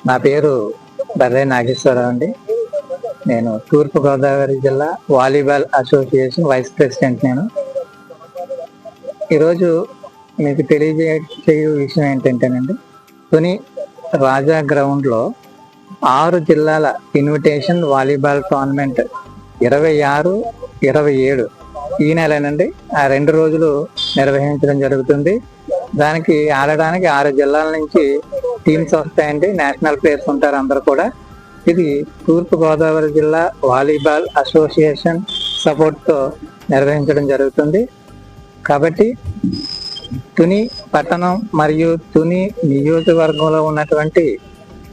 నా పేరు బర్రే నాగేశ్వరరావు అండి. నేను తూర్పుగోదావరి జిల్లా వాలీబాల్ అసోసియేషన్ వైస్ ప్రెసిడెంట్. నేను ఈరోజు మీకు తెలియజేయ విషయం ఏంటంటేనండి, తుని రాజా గ్రౌండ్లో 6 జిల్లాల ఇన్విటేషన్ వాలీబాల్ టోర్నమెంట్ 26, 27 ఈ నెలనండి ఆ 2 రోజులు నిర్వహించడం జరుగుతుంది. దానికి ఆడడానికి 6 జిల్లాల నుంచి టీమ్స్ వస్తాయండి. నేషనల్ ప్లేయర్స్ ఉంటారు అందరు కూడా. ఇది తూర్పుగోదావరి జిల్లా వాలీబాల్ అసోసియేషన్ సపోర్ట్తో నిర్వహించడం జరుగుతుంది. కాబట్టి తుని పట్టణం మరియు తుని నియోజకవర్గంలో ఉన్నటువంటి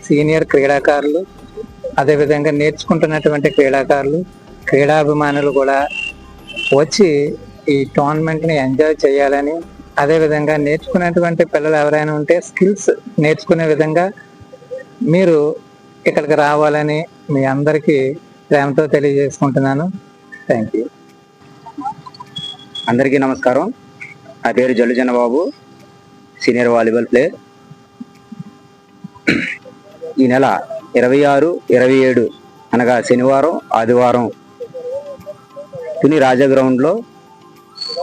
సీనియర్ క్రీడాకారులు, అదేవిధంగా నేర్చుకుంటున్నటువంటి క్రీడాకారులు, క్రీడాభిమానులు కూడా వచ్చి ఈ టోర్నమెంట్ని ఎంజాయ్ చేయాలని, అదేవిధంగా నేర్చుకునేటువంటి పిల్లలు ఎవరైనా ఉంటే స్కిల్స్ నేర్చుకునే విధంగా మీరు ఇక్కడికి రావాలని మీ అందరికీ ప్రేమతో తెలియజేసుకుంటున్నాను. Thank you. అందరికీ నమస్కారం. నా పేరు జల్లు జనబాబు, సీనియర్ వాలీబాల్ ప్లేయర్. ఈ నెల 26, 27 అనగా శనివారం, ఆదివారం తుని రాజా గ్రౌండ్లో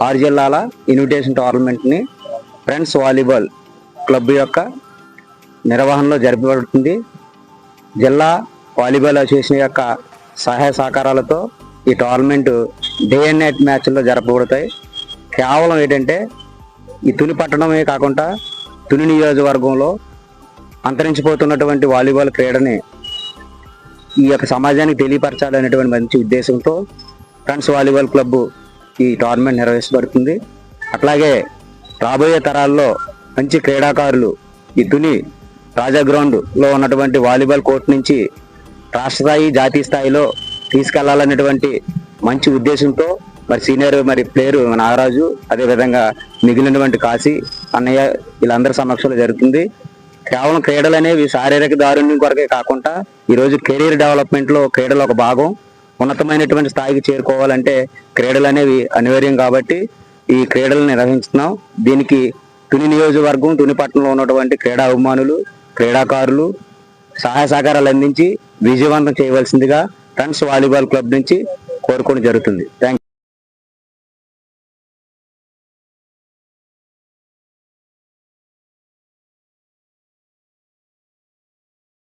6 జిల్లాల ఇన్విటేషన్ టోర్నమెంట్ని ఫ్రెండ్స్ వాలీబాల్ క్లబ్ యొక్క నిర్వహణలో జరపబడుతుంది. జిల్లా వాలీబాల్ అసోసియేషన్ యొక్క సహాయ సహకారాలతో ఈ టోర్నమెంట్ డే అండ్ నైట్ మ్యాచ్ల్లో జరపబడతాయి. కేవలం ఏంటంటే ఈ తుని పట్టణమే కాకుండా తుని నియోజకవర్గంలో అంతరించిపోతున్నటువంటి వాలీబాల్ క్రీడని ఈ యొక్క సమాజానికి తెలియపరచాలనేటువంటి మంచి ఉద్దేశంతో ఫ్రెండ్స్ వాలీబాల్ క్లబ్ ఈ టోర్నమెంట్ నిర్వహించబడుతుంది. అట్లాగే రాబోయే తరాల్లో మంచి క్రీడాకారులు ఈ తుని రాజా గ్రౌండ్లో ఉన్నటువంటి వాలీబాల్ కోర్టు నుంచి రాష్ట్ర స్థాయి, జాతీయ స్థాయిలో తీసుకెళ్లాలనేటువంటి మంచి ఉద్దేశంతో సీనియర్ ప్లేయర్ నాగరాజు, అదేవిధంగా మిగిలినటువంటి కాశీ అన్నయ్య వీళ్ళందరి సమక్షంలో జరుగుతుంది. కేవలం క్రీడలు అనేవి శారీరక దారుణ్యం కొరకే కాకుండా ఈరోజు కెరీర్ డెవలప్మెంట్లో క్రీడలు ఒక భాగం. ఉన్నతమైనటువంటి స్థాయికి చేరుకోవాలంటే క్రీడలు అనేవి అనివార్యం కాబట్టి ఈ క్రీడలు నిర్వహిస్తున్నాం. దీనికి తుని నియోజకవర్గం, తుని పట్టణంలో ఉన్నటువంటి క్రీడా అభిమానులు, క్రీడాకారులు సహాయ సహకారాలు అందించి విజయవంతం చేయవలసిందిగా ఫ్రెండ్స్ వాలీబాల్ క్లబ్ నుంచి కోరుకోవడం జరుగుతుంది. Thank you.